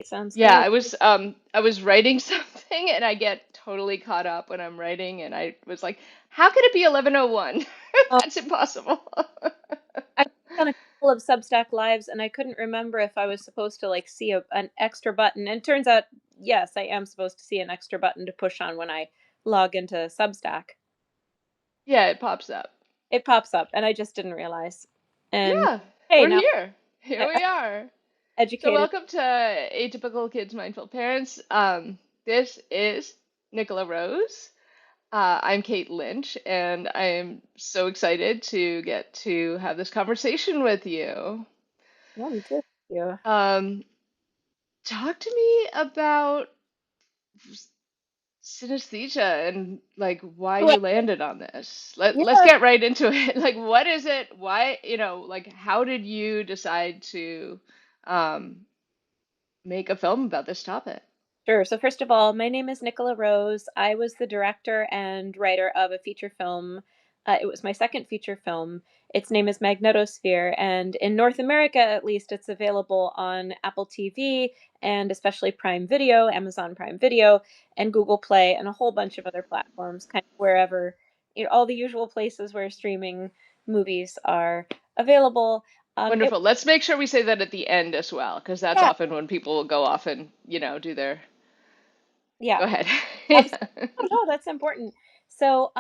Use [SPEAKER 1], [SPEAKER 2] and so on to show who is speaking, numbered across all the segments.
[SPEAKER 1] Sounds
[SPEAKER 2] Yeah,
[SPEAKER 1] good.
[SPEAKER 2] I was writing something and I get totally caught up when I'm writing and I was like, how could it be 11:01?
[SPEAKER 1] Um,
[SPEAKER 2] That's impossible.
[SPEAKER 1] I was on a couple of Substack lives, and I couldn't remember if I was supposed to like see an extra button. And it turns out, yes, I am supposed to see an extra button to push on when I log into Substack.
[SPEAKER 2] Yeah, it pops up.
[SPEAKER 1] It pops up, and I just didn't realize. And
[SPEAKER 2] Yeah,
[SPEAKER 1] hey,
[SPEAKER 2] we're
[SPEAKER 1] now
[SPEAKER 2] here. Here
[SPEAKER 1] I
[SPEAKER 2] we are. So
[SPEAKER 1] educated.
[SPEAKER 2] welcome to Atypical Kids Mindful Parents. This is Nicola Rose. I'm Kate Lynch, and I am so excited to get to have this conversation with you.
[SPEAKER 1] Yeah, me too. Yeah.
[SPEAKER 2] Um, Talk to me about synesthesia and like why
[SPEAKER 1] Well,
[SPEAKER 2] you landed on this. Let's
[SPEAKER 1] yeah,
[SPEAKER 2] get right into it. Like, what is it? Why, like how did you decide to um, make a film about this topic?
[SPEAKER 1] sure. So first of all, my name is Nicola Rose. I was the director and writer of a feature film. It was my second feature film. Its name is Magnetosphere, and in North America, at least, it's available on Apple TV and especially Prime Video, Amazon Prime Video, and Google Play, and a whole bunch of other platforms, kind of wherever, all the usual places where streaming movies are available. It
[SPEAKER 2] Wonderful. Let's make sure we say that at the end as well, because that's
[SPEAKER 1] Yeah,
[SPEAKER 2] often when people will go off and, do their.
[SPEAKER 1] yeah.
[SPEAKER 2] Go ahead.
[SPEAKER 1] Absolutely.
[SPEAKER 2] Yeah.
[SPEAKER 1] Oh, no, that's important. So,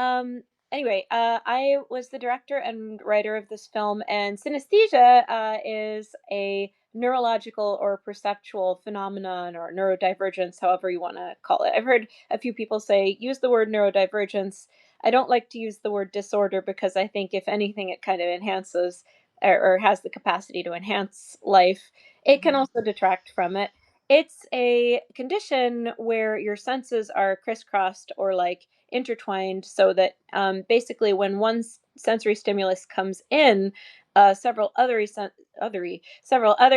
[SPEAKER 1] anyway, I was the director and writer of this film, and synesthesia is a neurological or perceptual phenomenon or neurodivergence, however you want to call it. I've heard a few people say use the word neurodivergence. I don't like to use the word disorder because I think, if anything, it kind of enhances or has the capacity to enhance life. It can
[SPEAKER 2] Mhm.
[SPEAKER 1] also detract from it. It's a condition where your senses are crisscrossed or like intertwined, so that basically when one sensory stimulus comes in, several other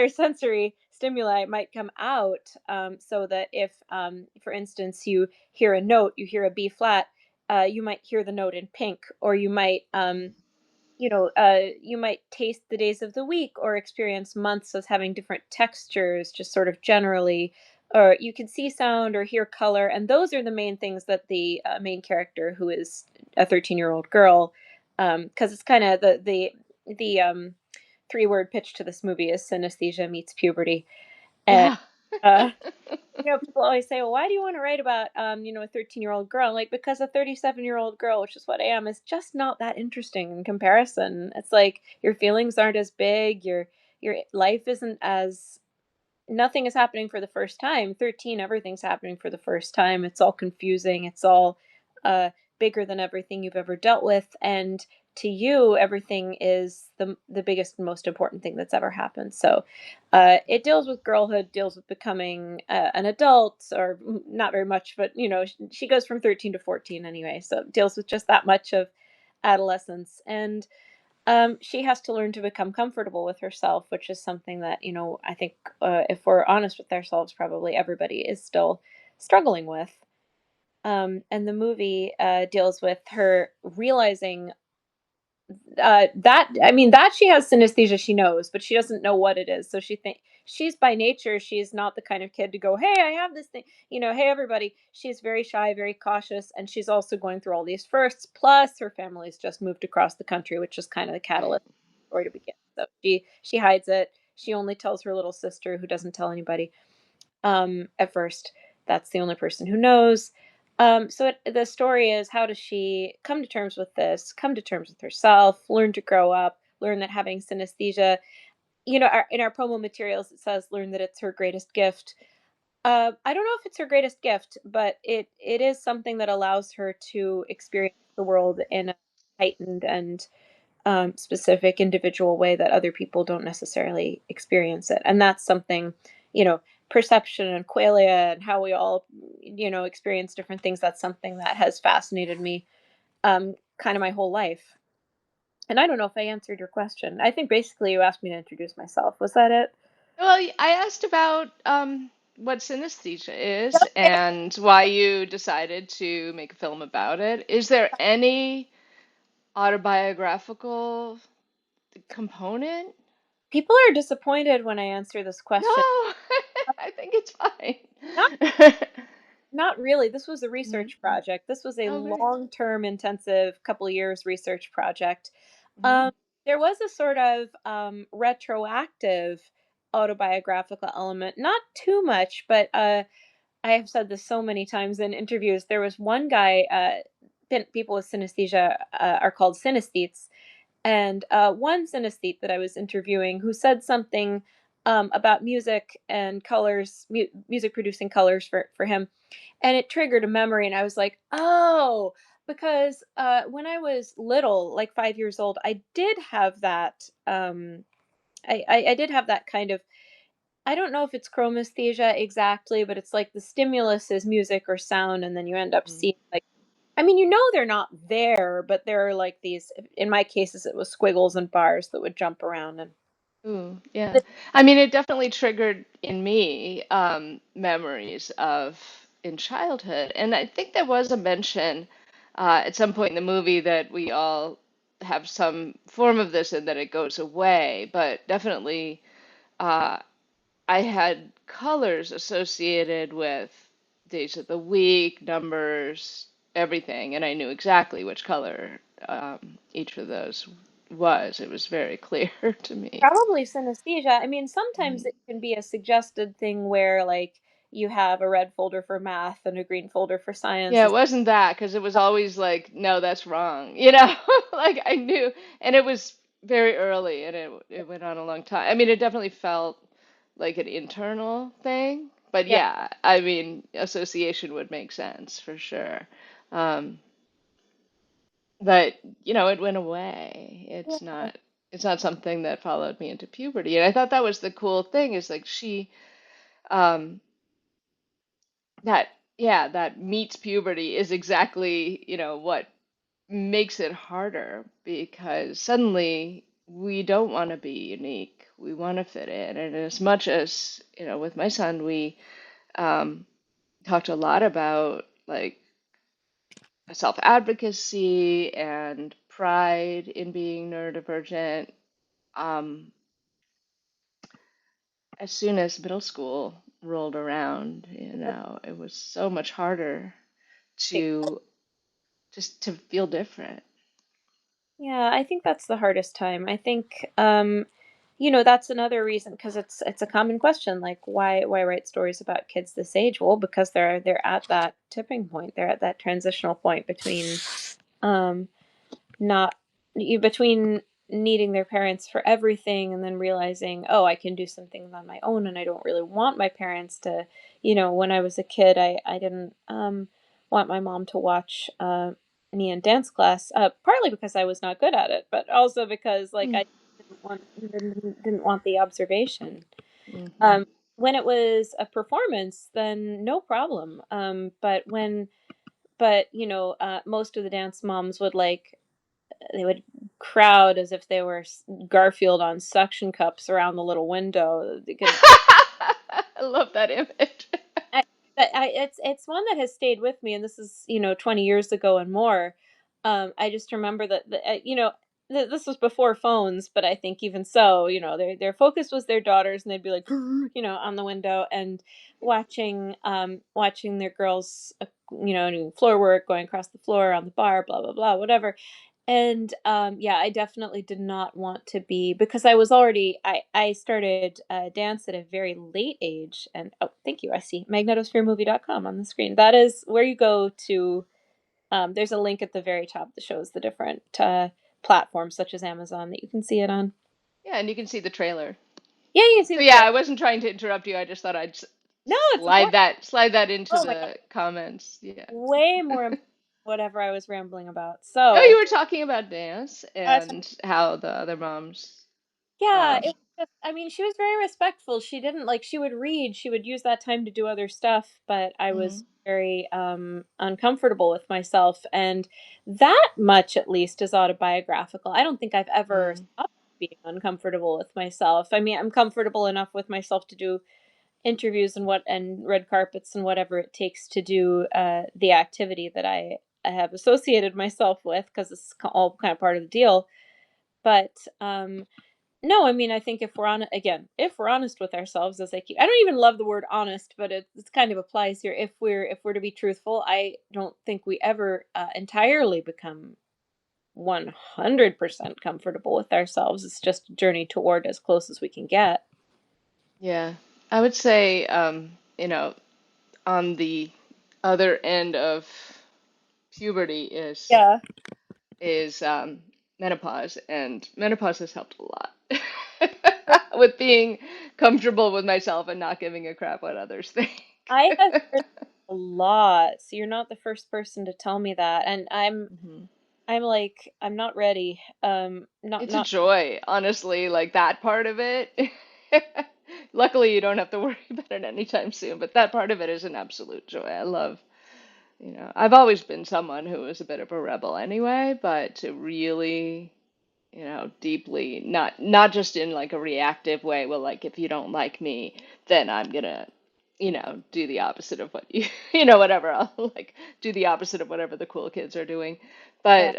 [SPEAKER 1] sensory stimuli might come out. So that if, for instance, you hear a note, you hear a B flat, you might hear the note in pink, or you might taste the days of the week or experience months as having different textures, just sort of generally. Or you can see sound or hear color. And those are the main things that the main character, who is a 13-year-old girl, because it's kind of the three-word pitch to this movie is synesthesia meets puberty. And
[SPEAKER 2] Yeah.
[SPEAKER 1] uh, people always say, "Well, why do you want to write about, a 13-year-old girl?" I'm like, because a 37-year-old girl, which is what I am, is just not that interesting in comparison. It's like your feelings aren't as big, your life isn't as nothing is happening for the first time. 13, everything's happening for the first time. It's all confusing. It's all uh, bigger than everything you've ever dealt with, and to you, everything is the biggest and most important thing that's ever happened. So, it deals with girlhood, deals with becoming an adult, or not very much, but she goes from 13 to 14 anyway. So it deals with just that much of adolescence, and she has to learn to become comfortable with herself, which is something that, I think, if we're honest with ourselves, probably everybody is still struggling with. And the movie deals with her realizing that, I mean, that she has synesthesia, she knows, but she doesn't know what it is. So she's by nature, she's not the kind of kid to go, "Hey, I have this thing," "Hey, everybody." She's very shy, very cautious, and she's also going through all these firsts. Plus, her family's just moved across the country, which is kind of the catalyst story to begin. So she hides it. She only tells her little sister, who doesn't tell anybody at first. That's the only person who knows. The story is, how does she come to terms with this, come to terms with herself, learn to grow up, learn that having synesthesia, in our promo materials, it says learn that it's her greatest gift. I don't know if it's her greatest gift, but it is something that allows her to experience the world in a heightened and specific individual way that other people don't necessarily experience it. And that's something, you know, perception and qualia and how we all, experience different things. That's something that has fascinated me kind of my whole life. And I don't know if I answered your question. I think basically you asked me to introduce myself. Was that it?
[SPEAKER 2] Well, I asked about what synesthesia is
[SPEAKER 1] Okay.
[SPEAKER 2] and why you decided to make a film about it. Is there any autobiographical component?
[SPEAKER 1] People are disappointed when I answer this
[SPEAKER 2] No,
[SPEAKER 1] question.
[SPEAKER 2] I think it's
[SPEAKER 1] Not
[SPEAKER 2] fine.
[SPEAKER 1] not really. This was a
[SPEAKER 2] Mhm.
[SPEAKER 1] research project. This was a
[SPEAKER 2] Oh, great.
[SPEAKER 1] long-term, intensive, couple of years research project.
[SPEAKER 2] Hmm.
[SPEAKER 1] Um, there was a sort of retroactive autobiographical element, not too much, but I have said this so many times in interviews. There was one guy, people with synesthesia are called synesthetes, and one synesthete that I was interviewing who said something about music and colors, music producing colors for him, and it triggered a memory. And I was like, oh, because when I was little, like 5 years old, I did have that. I did have that kind of. I don't know if it's chromesthesia exactly, but it's like the stimulus is music or sound, and then you end up seeing like I mean, they're not there, but there are like these in my cases, it was squiggles and bars that would jump around and
[SPEAKER 2] Ooh, yeah.
[SPEAKER 1] the
[SPEAKER 2] I mean, it definitely triggered in me memories of in childhood. And I think there was a mention at some point in the movie that we all have some form of this and that it goes away. But definitely, uh, I had colors associated with days of the week, numbers, everything. And I knew exactly which color each of those was. It was very clear to me.
[SPEAKER 1] probably synesthesia. I mean, sometimes it can be a suggested thing where like you have a red folder for math and a green folder for science.
[SPEAKER 2] Yeah, it wasn't that because it was always like, no, that's wrong. You know, like I knew, and it was very early, and it went on a long time. I mean, it definitely felt like an internal thing, but
[SPEAKER 1] Yeah,
[SPEAKER 2] yeah, I mean, association would make sense for sure. Um, but it went away.
[SPEAKER 1] yeah,
[SPEAKER 2] It's not something that followed me into puberty, and I thought that was the cool thing is like um, that yeah, that meets puberty is exactly, what makes it harder because suddenly we don't want to be unique. We want to fit in. And as much as, with my son, we um, talked a lot about like self-advocacy and pride in being neurodivergent. Um, as soon as middle school rolled around, it was so much harder to just to feel different.
[SPEAKER 1] yeah. I think that's the hardest time. I think that's another reason because it's a common question like why write stories about kids this age? Well, because they're at that tipping point. They're at that transitional point between um not between needing their parents for everything and then realizing, oh, I can do some things on my own and I don't really want my parents to, when I was a kid, I didn't want my mom to watch me in dance class, partly because I was not good at it, but also because like I didn't want the observation.
[SPEAKER 2] Mm-hmm.
[SPEAKER 1] Um, when it was a performance, then no problem. But most of the dance moms would like they would crowd as if they were Garfield on suction cups around the little window. They could
[SPEAKER 2] I love that image.
[SPEAKER 1] I, it's one that has stayed with me, and this is 20 years ago and more. I just remember that this was before phones, but I think even so, their focus was their daughters, and they'd be like, on the window and watching their girls, doing floor work, going across the floor on the bar, blah blah blah, whatever. And yeah, I definitely did not want to be because I started dance at a very late age. And oh, thank you. I see magnetospheremovie.com on the screen. That is where you go to. There's a link at the very top that shows the different platforms such as Amazon that you can see it on.
[SPEAKER 2] Yeah, and you can see the trailer.
[SPEAKER 1] Yeah, you can see
[SPEAKER 2] So
[SPEAKER 1] the
[SPEAKER 2] yeah,
[SPEAKER 1] trailer.
[SPEAKER 2] I wasn't trying to interrupt you. I just thought I'd
[SPEAKER 1] No, it's important.
[SPEAKER 2] slide that into
[SPEAKER 1] Oh my god,
[SPEAKER 2] the comments. Yeah.
[SPEAKER 1] way more important than whatever I was rambling about.
[SPEAKER 2] No, you
[SPEAKER 1] So
[SPEAKER 2] were talking about dance
[SPEAKER 1] uh,
[SPEAKER 2] and how the other moms.
[SPEAKER 1] yeah,
[SPEAKER 2] Um,
[SPEAKER 1] it was just I mean, she was very respectful. She didn't like she would read, she would use that time to do other stuff, but I was
[SPEAKER 2] mhm,
[SPEAKER 1] very uncomfortable with myself, and that much at least is autobiographical. I don't think I've ever
[SPEAKER 2] mm,
[SPEAKER 1] stopped being uncomfortable with myself. I mean, I'm comfortable enough with myself to do interviews and red carpets and whatever it takes to do the activity that I have associated myself with because it's all kind of part of the deal. But No, I mean, I think if we're on again, if we're honest with ourselves, as I don't even love the word honest, but it kind of applies here. If we're to be truthful, I don't think we ever entirely become 100% comfortable with ourselves. It's just a journey toward as close as we can get.
[SPEAKER 2] Yeah. I would say, on the other end of puberty
[SPEAKER 1] Yeah.
[SPEAKER 2] is menopause, and menopause has helped a lot with being comfortable with myself and not giving a crap what others think.
[SPEAKER 1] I have heard a lot. So you're not the first person to tell me that. And
[SPEAKER 2] Mhm.
[SPEAKER 1] I'm like, I'm not ready.
[SPEAKER 2] It's a
[SPEAKER 1] Not
[SPEAKER 2] joy, honestly, like that part of it. Luckily, you don't have to worry about it anytime soon, but that part of it is an absolute joy. I love, I've always been someone who was a bit of a rebel anyway, but to really, deeply, not just in like a reactive way, well, like if you don't like me, then I'm gonna, do the opposite of what you, whatever. I'll like do the opposite of whatever the cool kids are doing.
[SPEAKER 1] yeah,
[SPEAKER 2] But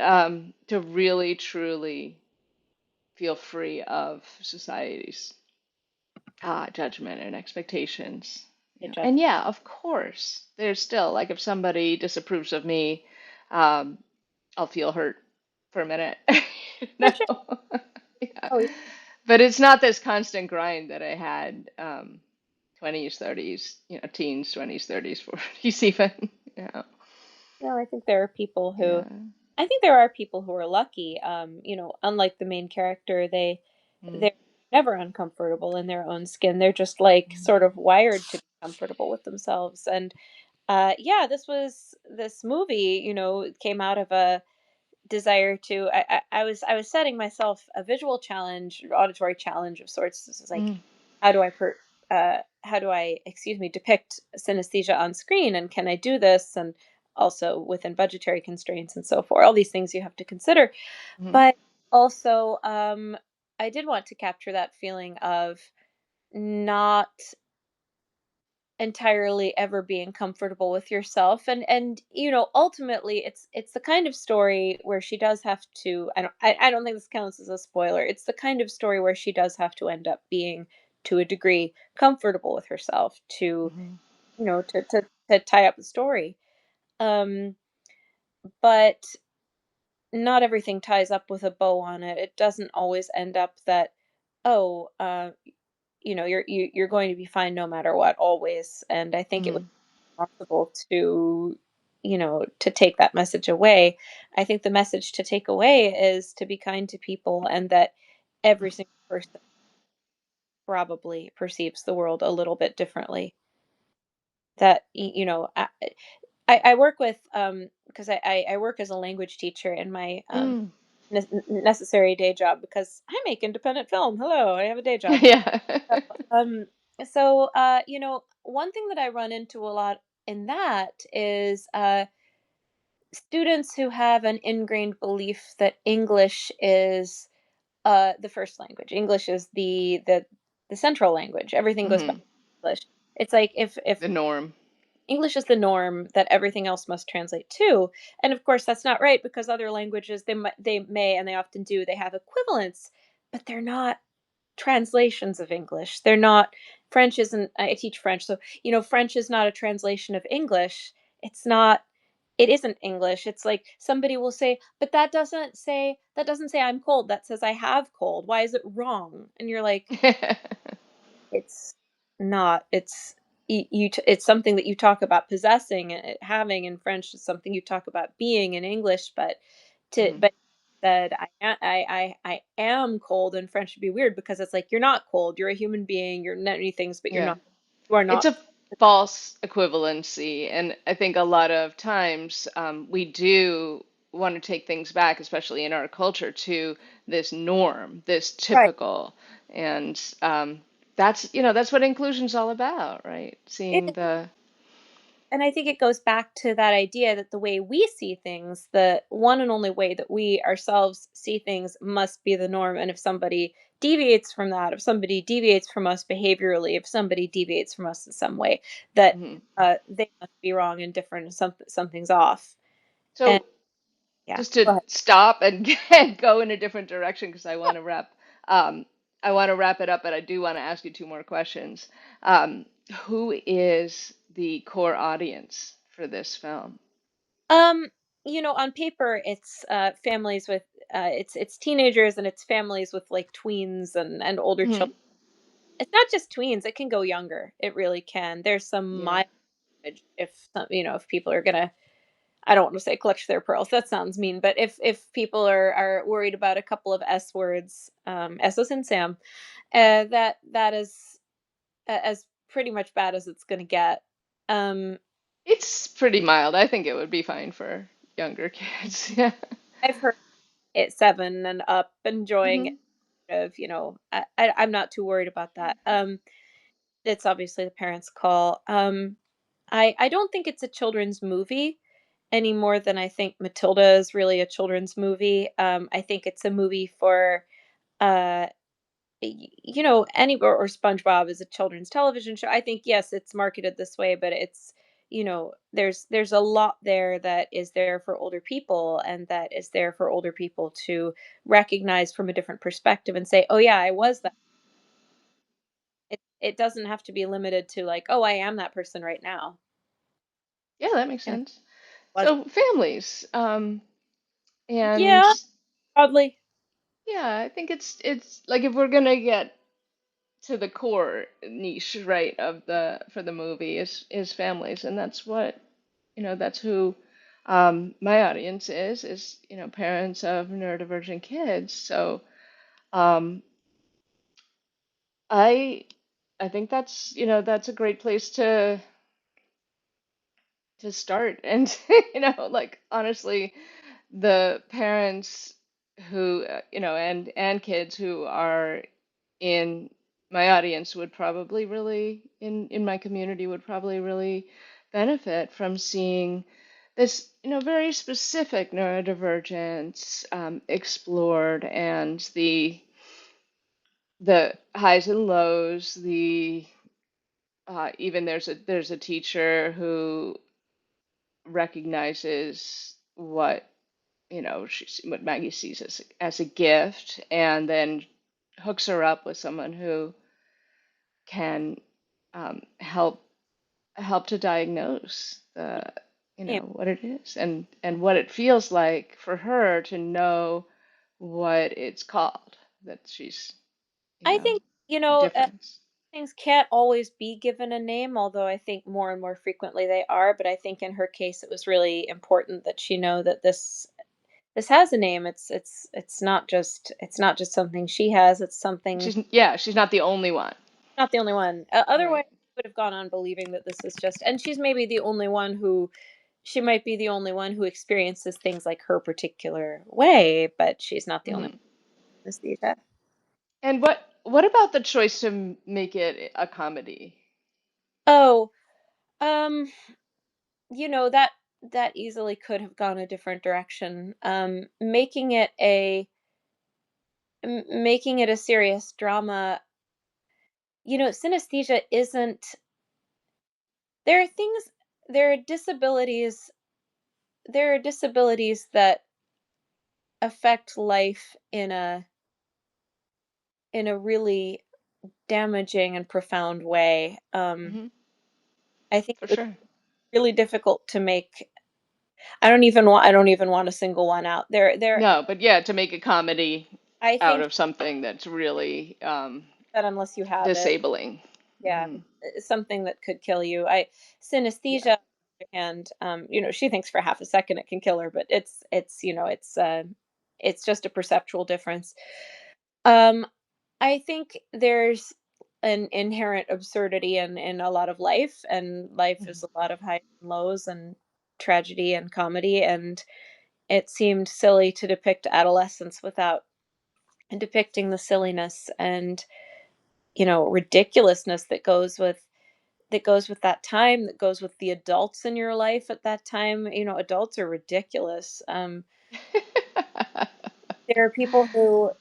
[SPEAKER 2] to really truly feel free of society's judgment and expectations.
[SPEAKER 1] good job.
[SPEAKER 2] And yeah, of course, there's still like if somebody disapproves of me, um, I'll feel hurt for a minute.
[SPEAKER 1] For sure.
[SPEAKER 2] No. Yeah.
[SPEAKER 1] Oh,
[SPEAKER 2] But it's not this constant grind that I had 20s, 30s, teens, 20s, 30s, 40s even. Yeah.
[SPEAKER 1] no, I think there are people who
[SPEAKER 2] Yeah.
[SPEAKER 1] I think there are people who are lucky. Unlike the main character,
[SPEAKER 2] Mm,
[SPEAKER 1] they're never uncomfortable in their own skin. They're just like
[SPEAKER 2] mm,
[SPEAKER 1] sort of wired to be comfortable with themselves. And yeah, this movie, came out of a desire to I was setting myself a visual challenge, auditory challenge of sorts. This is like,
[SPEAKER 2] mm,
[SPEAKER 1] how do I, excuse me, depict synesthesia on screen, and can I do this, and also within budgetary constraints and so forth. All these things you have to consider,
[SPEAKER 2] mm,
[SPEAKER 1] but also I did want to capture that feeling of not entirely ever being comfortable with yourself, and ultimately it's the kind of story where she does have to, I don't think this counts as a spoiler. It's the kind of story where she does have to end up being, to a degree, comfortable with herself to,
[SPEAKER 2] mm,
[SPEAKER 1] to tie up the story. um but not everything ties up with a bow on it. It doesn't always end up that, oh, you're going to be fine no matter what, always. And I think it was
[SPEAKER 2] mm,
[SPEAKER 1] possible to, to take that message away. I think the message to take away is to be kind to people, and that every single person probably perceives the world a little bit differently. That I work with, because I work as a language teacher in my
[SPEAKER 2] mm.
[SPEAKER 1] necessary day job, because I make independent film. Hello, I have a day job.
[SPEAKER 2] Yeah.
[SPEAKER 1] Um, so one thing that I run into a lot in that is students who have an ingrained belief that English is the first language. English is the central language. Everything goes back
[SPEAKER 2] Hmm.
[SPEAKER 1] to English. It's like if
[SPEAKER 2] The norm.
[SPEAKER 1] English is the norm, that everything else must translate to. And of course that's not right, because other languages, they may, and they often do, they have equivalents, but they're not translations of English. They're not. French isn't. I teach French, so French is not a translation of English. It's not. It isn't English. It's like somebody will say, "But that doesn't say I'm cold. That says I have cold. Why is it wrong?" And you're like, "It's not. It's something that you talk about possessing, having in French is something you talk about being in English, but to
[SPEAKER 2] Mhm.
[SPEAKER 1] but said I am cold in French would be weird, because it's like, you're not cold. You're a human being. You're many things, but you're
[SPEAKER 2] Yeah.
[SPEAKER 1] not. You are
[SPEAKER 2] It's
[SPEAKER 1] not.
[SPEAKER 2] a false equivalency, and I think a lot of times we do want to take things back, especially in our culture, to this norm, this
[SPEAKER 1] Right.
[SPEAKER 2] typical, and that's what inclusion's all about, right?
[SPEAKER 1] It
[SPEAKER 2] Seeing
[SPEAKER 1] is.
[SPEAKER 2] the
[SPEAKER 1] And I think it goes back to that idea that the way we see things, the one and only way that we ourselves see things, must be the norm. And if somebody deviates from that, if somebody deviates from us behaviorally, if somebody deviates from us in some way, that
[SPEAKER 2] Mhm.
[SPEAKER 1] they must be wrong and different, and something's off. And
[SPEAKER 2] So
[SPEAKER 1] yeah,
[SPEAKER 2] just to
[SPEAKER 1] go ahead.
[SPEAKER 2] stop and go in a different direction because I want to wrap. I want to wrap it up, but I do want to ask you two more questions. Um, who is the core audience for this film?
[SPEAKER 1] Um, on paper, it's families with it's teenagers and it's families with like tweens and older children.
[SPEAKER 2] Hmm.
[SPEAKER 1] It's not just tweens; it can go younger. It really can. There's some
[SPEAKER 2] Yeah.
[SPEAKER 1] mileage if if people are gonna. I don't want to say clutch their pearls. That sounds mean, but if people are worried about a couple of S words, S as in Sam, that is as pretty much bad as it's gonna get. Um,
[SPEAKER 2] It's pretty mild. I think it would be fine for younger kids. Yeah.
[SPEAKER 1] I've heard it 7 and up enjoying
[SPEAKER 2] Hmm.
[SPEAKER 1] of, I'm not too worried about that. It's obviously the parents' call. I don't think it's a children's movie any more than I think Matilda is really a children's movie. I think it's a movie for uh any or SpongeBob is a children's television show. I think yes, it's marketed this way, but it's there's a lot there that is there for older people and that is there for older people to recognize from a different perspective and say, "Oh yeah, I was that." It doesn't have to be limited to like, "Oh, I am that person right now."
[SPEAKER 2] Yeah, that makes
[SPEAKER 1] And
[SPEAKER 2] sense.
[SPEAKER 1] was
[SPEAKER 2] So families, and
[SPEAKER 1] yeah, oddly.
[SPEAKER 2] yeah, I think it's like if we're gonna get to the core niche, right, of the for the movie is families, and that's what that's who my audience is parents of neurodivergent kids. So um, I I think that's a great place to start, and like honestly, the parents who and kids who are in my audience would probably really in my community would probably really benefit from seeing this very specific neurodivergence explored, and the highs and lows, the even there's a teacher who recognizes what Maggie sees as a gift, and then hooks her up with someone who can help to diagnose
[SPEAKER 1] Yeah.
[SPEAKER 2] what it is, and what it feels like for her to know what it's called, that she's you
[SPEAKER 1] I
[SPEAKER 2] know
[SPEAKER 1] think,
[SPEAKER 2] difference.
[SPEAKER 1] things can't always be given a name, although I think more and more frequently they are, but I think in her case it was really important that she know that this has a name. It's not just something she has, it's something
[SPEAKER 2] She's not the only one,
[SPEAKER 1] not the only one.
[SPEAKER 2] right?
[SPEAKER 1] Otherwise I would have gone on believing that this is just and she's maybe the only one who she might be the only one who experiences things like her particular way, but she's not the only
[SPEAKER 2] Hmm.
[SPEAKER 1] one with anesthesia.
[SPEAKER 2] And what about the choice to make it a comedy?
[SPEAKER 1] Oh, um that easily could have gone a different direction. Making it a serious drama. Synesthesia isn't. There are things. There are disabilities. There are disabilities that affect life in a really damaging and profound way.
[SPEAKER 2] Hmm.
[SPEAKER 1] I think
[SPEAKER 2] For
[SPEAKER 1] it was
[SPEAKER 2] sure.
[SPEAKER 1] really difficult to make. I don't even want to single one out.
[SPEAKER 2] No, but yeah, to make a comedy
[SPEAKER 1] I
[SPEAKER 2] out
[SPEAKER 1] think
[SPEAKER 2] of something that's really
[SPEAKER 1] that unless you have it,
[SPEAKER 2] disabling.
[SPEAKER 1] yeah,
[SPEAKER 2] Hmm.
[SPEAKER 1] something that could kill you. I
[SPEAKER 2] Yeah.
[SPEAKER 1] Synesthesia, on the other hand, she thinks for half a second it can kill her, but it's just a perceptual difference. Um, I think there's an inherent absurdity in a lot of life, and life is
[SPEAKER 2] Mhm.
[SPEAKER 1] a lot of highs and lows and tragedy and comedy, and it seemed silly to depict adolescence without depicting the silliness and ridiculousness that goes with that time, that goes with the adults in your life at that time. Adults are ridiculous. There are people who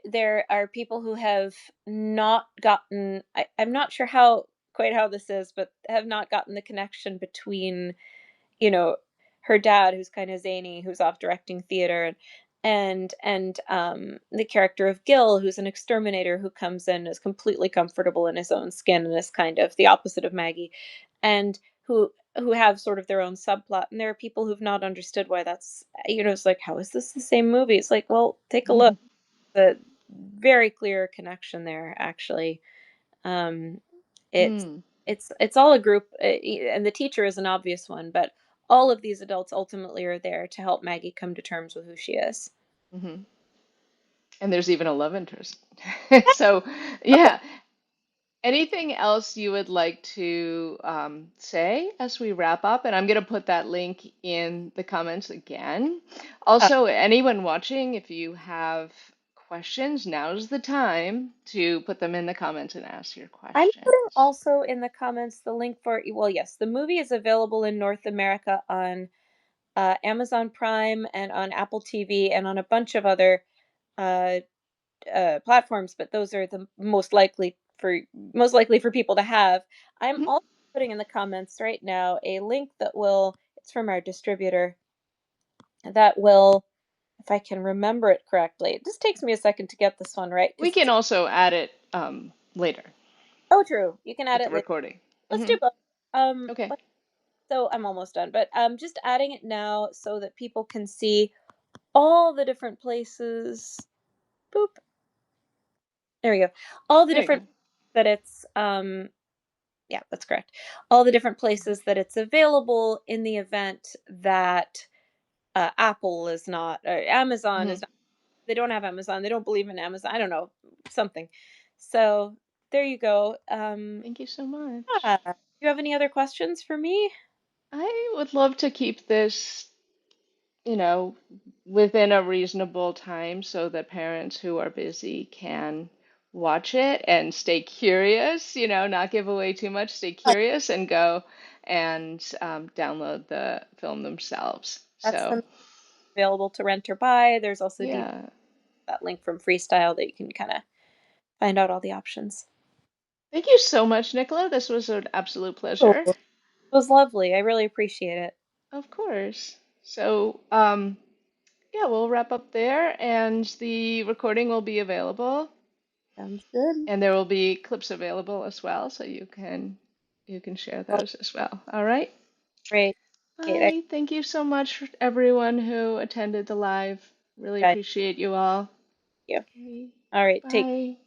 [SPEAKER 1] there are people who have not gotten. I'm not sure how this is, but have not gotten the connection between you know her dad, who's kind of zany, who's off directing theater, and the character of Gil, who's an exterminator who comes in, is completely comfortable in his own skin and is kind of the opposite of Maggie, and who have sort of their own subplot. And there are people who've not understood why that's, it's like, how is this the same movie? It's like, well, take a look. The very clear connection there, actually. Um, it's
[SPEAKER 2] Mm,
[SPEAKER 1] it's all a group, and the teacher is an obvious one, but all of these adults ultimately are there to help Maggie come to terms with who she is.
[SPEAKER 2] hmm. And there's even a love interest. So,
[SPEAKER 1] Okay.
[SPEAKER 2] yeah. Anything else you would like to say as we wrap up? And I'm going to put that link in the comments again.
[SPEAKER 1] Uh,
[SPEAKER 2] Also, anyone watching, if you have questions, now's the time to put them in the comments and ask your
[SPEAKER 1] I'm putting
[SPEAKER 2] questions.
[SPEAKER 1] also in the comments the link for, well, yes, the movie is available in North America on Amazon Prime and on Apple TV and on a bunch of other uh, platforms, but those are the most likely for people to have. I'm
[SPEAKER 2] Mhm.
[SPEAKER 1] also putting in the comments right now a link that will, it's from our distributor, that will, if I can remember it correctly. It just takes me a second to get this one right
[SPEAKER 2] We
[SPEAKER 1] because
[SPEAKER 2] can also add it later
[SPEAKER 1] oh, true. You can add
[SPEAKER 2] with the
[SPEAKER 1] it later.
[SPEAKER 2] recording.
[SPEAKER 1] Let's
[SPEAKER 2] Hmm.
[SPEAKER 1] do both.
[SPEAKER 2] Okay.
[SPEAKER 1] So I'm almost done, but just adding it now so that people can see all the different places. Boop. There we go. All the
[SPEAKER 2] There you
[SPEAKER 1] different
[SPEAKER 2] go.
[SPEAKER 1] that it's yeah, that's correct. All the different places that it's available in the event that Apple is not, or Amazon is
[SPEAKER 2] Hmm.
[SPEAKER 1] not. They don't have Amazon. They don't believe in Amazon. I don't know, something. So there you go.
[SPEAKER 2] Thank you so much.
[SPEAKER 1] Yeah. Do you have any other questions for me?
[SPEAKER 2] I would love to keep this, you know, within a reasonable time so that parents who are busy can watch it and stay curious, not give away too much, stay
[SPEAKER 1] Uh,
[SPEAKER 2] curious and go and download the film themselves.
[SPEAKER 1] that's
[SPEAKER 2] So,
[SPEAKER 1] the available to rent or buy. There's also
[SPEAKER 2] yeah.
[SPEAKER 1] that link from Freestyle that you can kind of find out all the options.
[SPEAKER 2] Thank you so much, Nicola. This was an absolute
[SPEAKER 1] Oh,
[SPEAKER 2] pleasure.
[SPEAKER 1] it was lovely. I really appreciate it.
[SPEAKER 2] Of course. So, yeah, we'll wrap up there and the recording will be available.
[SPEAKER 1] Sounds good.
[SPEAKER 2] And there will be clips available as well, so you can share
[SPEAKER 1] Well,
[SPEAKER 2] those as well. All right.
[SPEAKER 1] great. Great.
[SPEAKER 2] Bye. Thank you so much for everyone who attended the live. Really
[SPEAKER 1] Thank
[SPEAKER 2] appreciate you all.
[SPEAKER 1] you.
[SPEAKER 2] Okay.
[SPEAKER 1] All right. Take
[SPEAKER 2] Bye.